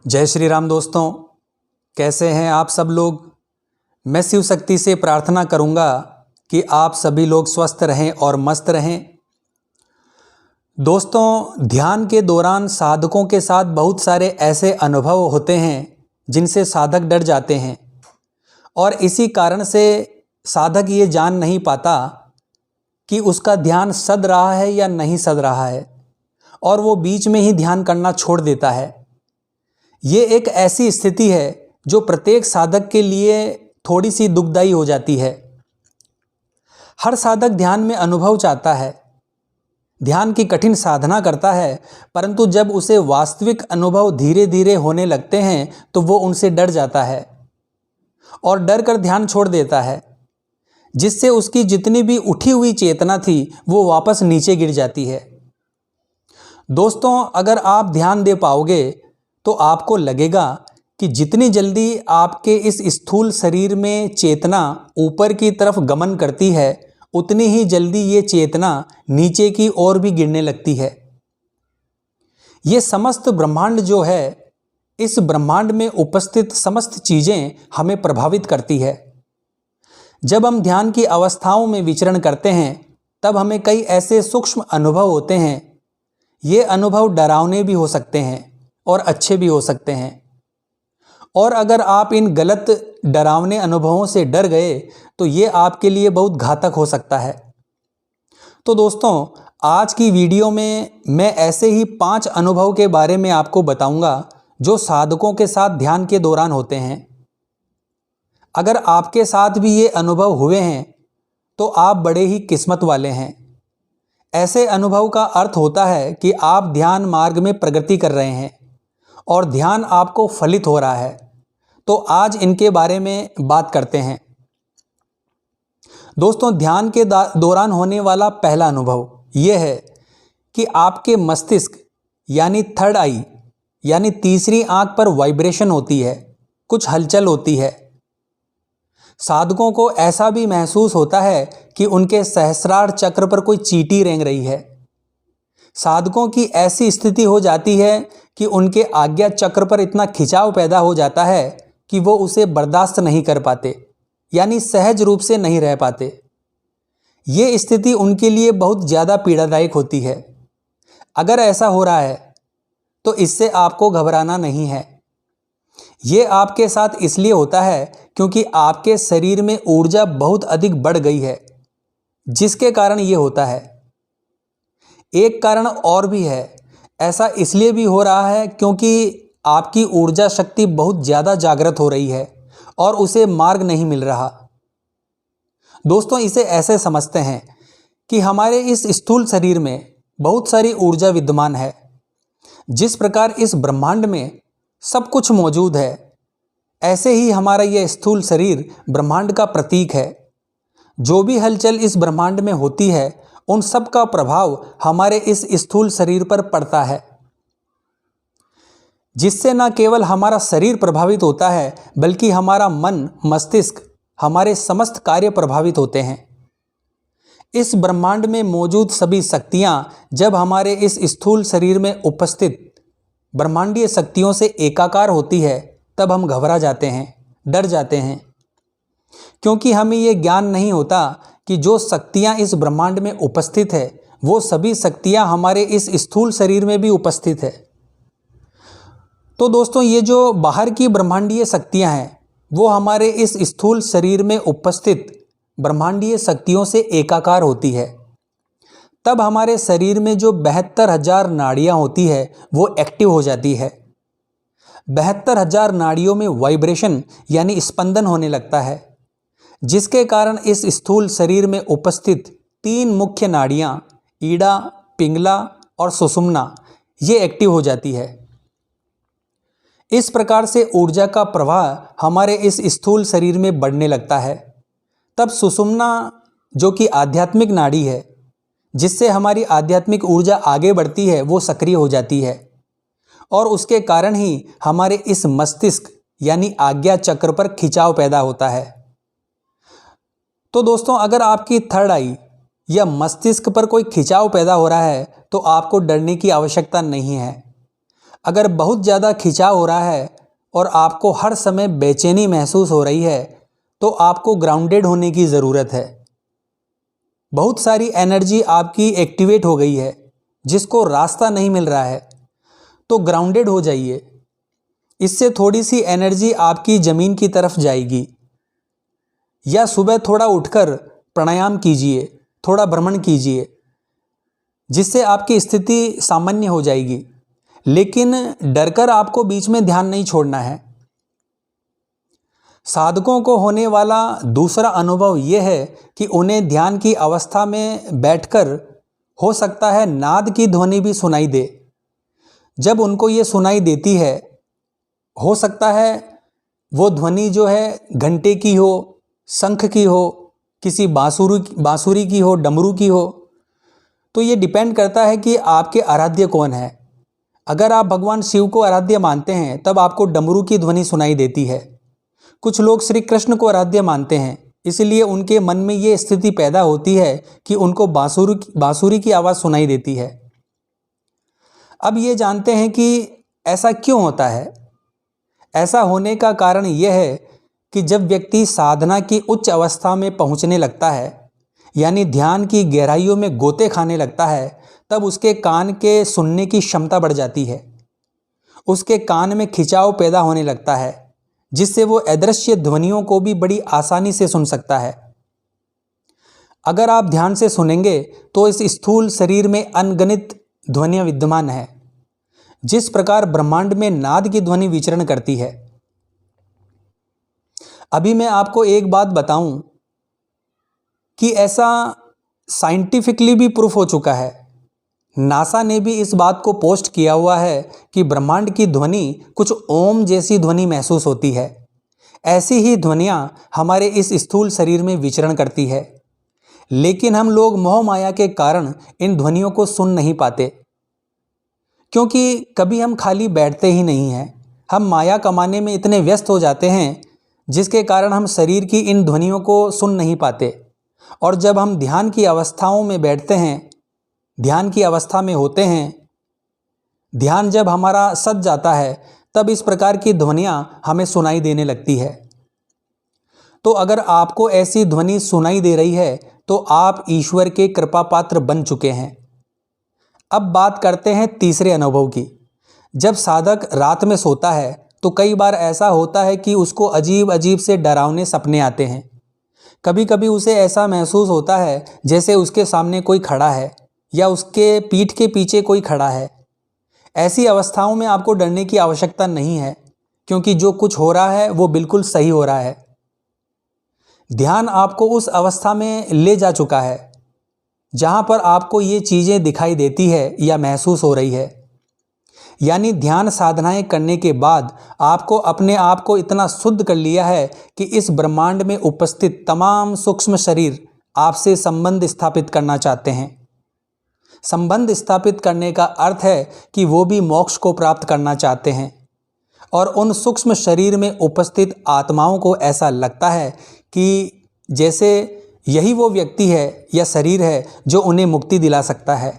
जय श्री राम दोस्तों, कैसे हैं आप सब लोग। मैं शिव शक्ति से प्रार्थना करूंगा कि आप सभी लोग स्वस्थ रहें और मस्त रहें। दोस्तों, ध्यान के दौरान साधकों के साथ बहुत सारे ऐसे अनुभव होते हैं जिनसे साधक डर जाते हैं और इसी कारण से साधक ये जान नहीं पाता कि उसका ध्यान सध रहा है या नहीं सध रहा है और वो बीच में ही ध्यान करना छोड़ देता है। ये एक ऐसी स्थिति है जो प्रत्येक साधक के लिए थोड़ी सी दुखदाई हो जाती है। हर साधक ध्यान में अनुभव चाहता है, ध्यान की कठिन साधना करता है, परंतु जब उसे वास्तविक अनुभव धीरे धीरे होने लगते हैं तो वो उनसे डर जाता है और डर कर ध्यान छोड़ देता है, जिससे उसकी जितनी भी उठी हुई चेतना थी वो वापस नीचे गिर जाती है। दोस्तों, अगर आप ध्यान दे पाओगे तो आपको लगेगा कि जितनी जल्दी आपके इस स्थूल शरीर में चेतना ऊपर की तरफ गमन करती है, उतनी ही जल्दी ये चेतना नीचे की ओर भी गिरने लगती है। ये समस्त ब्रह्मांड जो है, इस ब्रह्मांड में उपस्थित समस्त चीजें हमें प्रभावित करती है। जब हम ध्यान की अवस्थाओं में विचरण करते हैं तब हमें कई ऐसे सूक्ष्म अनुभव होते हैं। ये अनुभव डरावने भी हो सकते हैं और अच्छे भी हो सकते हैं, और अगर आप इन गलत डरावने अनुभवों से डर गए तो ये आपके लिए बहुत घातक हो सकता है। तो दोस्तों, आज की वीडियो में मैं ऐसे ही 5 अनुभव के बारे में आपको बताऊंगा जो साधकों के साथ ध्यान के दौरान होते हैं। अगर आपके साथ भी ये अनुभव हुए हैं तो आप बड़े ही किस्मत वाले हैं। ऐसे अनुभव का अर्थ होता है कि आप ध्यान मार्ग में प्रगति कर रहे हैं और ध्यान आपको फलित हो रहा है। तो आज इनके बारे में बात करते हैं। दोस्तों, ध्यान के दौरान होने वाला पहला अनुभव यह है कि आपके मस्तिष्क यानी थर्ड आई यानी तीसरी आंख पर वाइब्रेशन होती है, कुछ हलचल होती है। साधकों को ऐसा भी महसूस होता है कि उनके सहस्रार चक्र पर कोई चींटी रेंग रही है। साधकों की ऐसी स्थिति हो जाती है कि उनके आज्ञा चक्र पर इतना खिंचाव पैदा हो जाता है कि वो उसे बर्दाश्त नहीं कर पाते, यानी सहज रूप से नहीं रह पाते। ये स्थिति उनके लिए बहुत ज़्यादा पीड़ादायक होती है। अगर ऐसा हो रहा है तो इससे आपको घबराना नहीं है। ये आपके साथ इसलिए होता है क्योंकि आपके शरीर में ऊर्जा बहुत अधिक बढ़ गई है, जिसके कारण ये होता है। एक कारण और भी है, ऐसा इसलिए भी हो रहा है क्योंकि आपकी ऊर्जा शक्ति बहुत ज़्यादा जागृत हो रही है और उसे मार्ग नहीं मिल रहा। दोस्तों, इसे ऐसे समझते हैं कि हमारे इस स्थूल शरीर में बहुत सारी ऊर्जा विद्यमान है। जिस प्रकार इस ब्रह्मांड में सब कुछ मौजूद है, ऐसे ही हमारा यह स्थूल शरीर ब्रह्मांड का प्रतीक है। जो भी हलचल इस ब्रह्मांड में होती है, उन सब का प्रभाव हमारे इस स्थूल शरीर पर पड़ता है, जिससे न केवल हमारा शरीर प्रभावित होता है बल्कि हमारा मन, मस्तिष्क, हमारे समस्त कार्य प्रभावित होते हैं। इस ब्रह्मांड में मौजूद सभी शक्तियां जब हमारे इस स्थूल शरीर में उपस्थित ब्रह्मांडीय शक्तियों से एकाकार होती है तब हम घबरा जाते हैं, डर जाते हैं, क्योंकि हमें ये ज्ञान नहीं होता कि जो शक्तियां इस ब्रह्मांड में उपस्थित है वो सभी शक्तियां हमारे इस स्थूल शरीर में भी उपस्थित है। तो दोस्तों, ये जो बाहर की ब्रह्मांडीय शक्तियां हैं वो हमारे इस स्थूल शरीर में उपस्थित ब्रह्मांडीय शक्तियों से एकाकार होती है। तब हमारे शरीर में जो 72,000 नाड़ियां होती है वो एक्टिव हो जाती है। 72,000 नाड़ियों में वाइब्रेशन यानी स्पंदन होने लगता है, जिसके कारण इस स्थूल शरीर में उपस्थित 3 मुख्य नाड़ियां ईड़ा, पिंगला और सुषुम्ना ये एक्टिव हो जाती है। इस प्रकार से ऊर्जा का प्रवाह हमारे इस स्थूल शरीर में बढ़ने लगता है। तब सुषुम्ना, जो कि आध्यात्मिक नाड़ी है, जिससे हमारी आध्यात्मिक ऊर्जा आगे बढ़ती है, वो सक्रिय हो जाती है और उसके कारण ही हमारे इस मस्तिष्क यानी आज्ञा चक्र पर खिंचाव पैदा होता है। तो दोस्तों, अगर आपकी थर्ड आई या मस्तिष्क पर कोई खिंचाव पैदा हो रहा है तो आपको डरने की आवश्यकता नहीं है। अगर बहुत ज़्यादा खिंचाव हो रहा है और आपको हर समय बेचैनी महसूस हो रही है तो आपको ग्राउंडेड होने की ज़रूरत है। बहुत सारी एनर्जी आपकी एक्टिवेट हो गई है जिसको रास्ता नहीं मिल रहा है, तो ग्राउंडेड हो जाइए। इससे थोड़ी सी एनर्जी आपकी ज़मीन की तरफ जाएगी। या सुबह थोड़ा उठकर प्राणायाम कीजिए, थोड़ा भ्रमण कीजिए, जिससे आपकी स्थिति सामान्य हो जाएगी। लेकिन डरकर आपको बीच में ध्यान नहीं छोड़ना है। साधकों को होने वाला दूसरा अनुभव यह है कि उन्हें ध्यान की अवस्था में बैठकर हो सकता है नाद की ध्वनि भी सुनाई दे। जब उनको ये सुनाई देती है, हो सकता है वो ध्वनि जो है घंटे की हो, शंख की हो, किसी बांसुरी की हो, डमरू की हो। तो ये डिपेंड करता है कि आपके आराध्य कौन है। अगर आप भगवान शिव को आराध्य मानते हैं तब आपको डमरू की ध्वनि सुनाई देती है। कुछ लोग श्री कृष्ण को आराध्य मानते हैं, इसलिए उनके मन में ये स्थिति पैदा होती है कि उनको बांसुरी की आवाज़ सुनाई देती है। अब ये जानते हैं कि ऐसा क्यों होता है। ऐसा होने का कारण यह है कि जब व्यक्ति साधना की उच्च अवस्था में पहुंचने लगता है, यानी ध्यान की गहराइयों में गोते खाने लगता है, तब उसके कान के सुनने की क्षमता बढ़ जाती है। उसके कान में खिंचाव पैदा होने लगता है, जिससे वो अदृश्य ध्वनियों को भी बड़ी आसानी से सुन सकता है। अगर आप ध्यान से सुनेंगे तो इस स्थूल शरीर में अनगिनत ध्वनियाँ विद्यमान है। जिस प्रकार ब्रह्मांड में नाद की ध्वनि विचरण करती है। अभी मैं आपको एक बात बताऊं कि ऐसा साइंटिफिकली भी प्रूफ हो चुका है। नासा ने भी इस बात को पोस्ट किया हुआ है कि ब्रह्मांड की ध्वनि कुछ ओम जैसी ध्वनि महसूस होती है। ऐसी ही ध्वनियाँ हमारे इस स्थूल शरीर में विचरण करती है, लेकिन हम लोग मोह माया के कारण इन ध्वनियों को सुन नहीं पाते, क्योंकि कभी हम खाली बैठते ही नहीं हैं। हम माया कमाने में इतने व्यस्त हो जाते हैं, जिसके कारण हम शरीर की इन ध्वनियों को सुन नहीं पाते। और जब हम ध्यान की अवस्थाओं में बैठते हैं, ध्यान की अवस्था में होते हैं, ध्यान जब हमारा सज जाता है, तब इस प्रकार की ध्वनियाँ हमें सुनाई देने लगती है। तो अगर आपको ऐसी ध्वनि सुनाई दे रही है तो आप ईश्वर के कृपा पात्र बन चुके हैं। अब बात करते हैं तीसरे अनुभव की। जब साधक रात में सोता है तो कई बार ऐसा होता है कि उसको अजीब अजीब से डरावने सपने आते हैं। कभी कभी उसे ऐसा महसूस होता है जैसे उसके सामने कोई खड़ा है या उसके पीठ के पीछे कोई खड़ा है। ऐसी अवस्थाओं में आपको डरने की आवश्यकता नहीं है, क्योंकि जो कुछ हो रहा है वो बिल्कुल सही हो रहा है। ध्यान आपको उस अवस्था में ले जा चुका है जहाँ पर आपको ये चीज़ें दिखाई देती है या महसूस हो रही है। यानी ध्यान साधनाएं करने के बाद आपको अपने आप को इतना शुद्ध कर लिया है कि इस ब्रह्मांड में उपस्थित तमाम सूक्ष्म शरीर आपसे संबंध स्थापित करना चाहते हैं। संबंध स्थापित करने का अर्थ है कि वो भी मोक्ष को प्राप्त करना चाहते हैं। और उन सूक्ष्म शरीर में उपस्थित आत्माओं को ऐसा लगता है कि जैसे यही वो व्यक्ति है या शरीर है जो उन्हें मुक्ति दिला सकता है।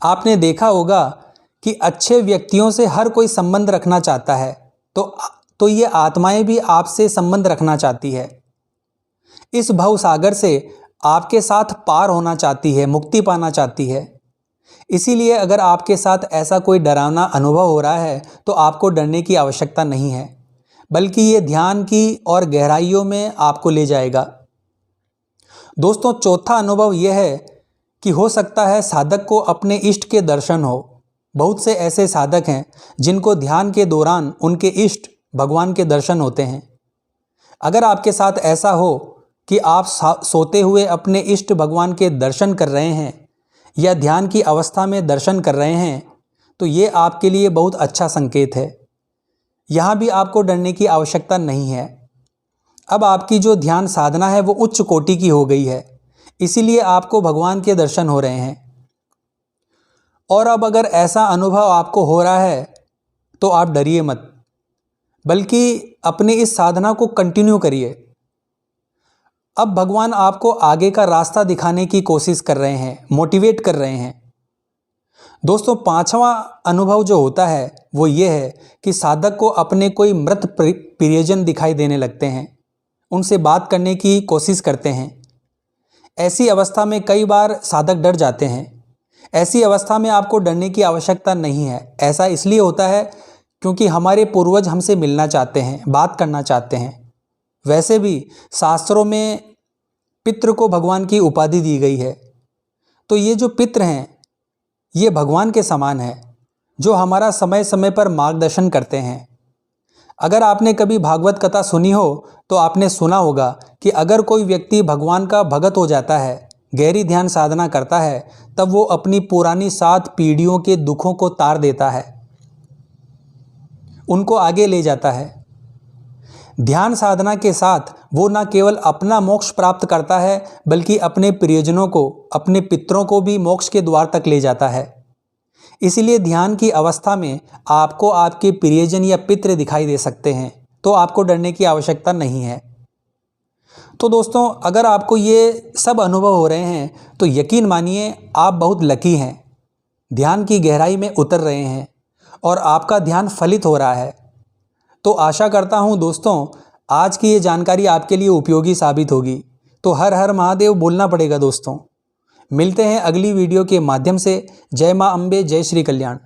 आपने देखा होगा कि अच्छे व्यक्तियों से हर कोई संबंध रखना चाहता है, तो ये आत्माएं भी आपसे संबंध रखना चाहती है। इस भवसागर से आपके साथ पार होना चाहती है, मुक्ति पाना चाहती है। इसीलिए अगर आपके साथ ऐसा कोई डरावना अनुभव हो रहा है तो आपको डरने की आवश्यकता नहीं है, बल्कि ये ध्यान की और गहराइयों में आपको ले जाएगा। दोस्तों, चौथा अनुभव यह है कि हो सकता है साधक को अपने इष्ट के दर्शन हो। बहुत से ऐसे साधक हैं जिनको ध्यान के दौरान उनके इष्ट भगवान के दर्शन होते हैं। अगर आपके साथ ऐसा हो कि आप सोते हुए अपने इष्ट भगवान के दर्शन कर रहे हैं या ध्यान की अवस्था में दर्शन कर रहे हैं, तो ये आपके लिए बहुत अच्छा संकेत है। यहाँ भी आपको डरने की आवश्यकता नहीं है। अब आपकी जो ध्यान साधना है वो उच्च कोटि की हो गई है, इसीलिए आपको भगवान के दर्शन हो रहे हैं। और अब अगर ऐसा अनुभव आपको हो रहा है तो आप डरिए मत, बल्कि अपनी इस साधना को कंटिन्यू करिए। अब भगवान आपको आगे का रास्ता दिखाने की कोशिश कर रहे हैं, मोटिवेट कर रहे हैं। दोस्तों, पांचवा अनुभव जो होता है वो ये है कि साधक को अपने कोई मृत प्रियजन दिखाई देने लगते हैं, उनसे बात करने की कोशिश करते हैं। ऐसी अवस्था में कई बार साधक डर जाते हैं। ऐसी अवस्था में आपको डरने की आवश्यकता नहीं है। ऐसा इसलिए होता है क्योंकि हमारे पूर्वज हमसे मिलना चाहते हैं, बात करना चाहते हैं। वैसे भी शास्त्रों में पितृ को भगवान की उपाधि दी गई है, तो ये जो पितृ हैं ये भगवान के समान है, जो हमारा समय समय पर मार्गदर्शन करते हैं। अगर आपने कभी भागवत कथा सुनी हो तो आपने सुना होगा कि अगर कोई व्यक्ति भगवान का भगत हो जाता है, गहरी ध्यान साधना करता है, तब वो अपनी पुरानी 7 पीढ़ियों के दुखों को तार देता है, उनको आगे ले जाता है। ध्यान साधना के साथ वो न केवल अपना मोक्ष प्राप्त करता है बल्कि अपने प्रियजनों को, अपने पितरों को भी मोक्ष के द्वार तक ले जाता है। इसलिए ध्यान की अवस्था में आपको आपके प्रियजन या पितृ दिखाई दे सकते हैं, तो आपको डरने की आवश्यकता नहीं है। तो दोस्तों, अगर आपको ये सब अनुभव हो रहे हैं तो यकीन मानिए आप बहुत लकी हैं, ध्यान की गहराई में उतर रहे हैं और आपका ध्यान फलित हो रहा है। तो आशा करता हूँ दोस्तों, आज की ये जानकारी आपके लिए उपयोगी साबित होगी। तो हर हर महादेव बोलना पड़ेगा दोस्तों। मिलते हैं अगली वीडियो के माध्यम से। जय मां अम्बे, जय श्री कल्याण।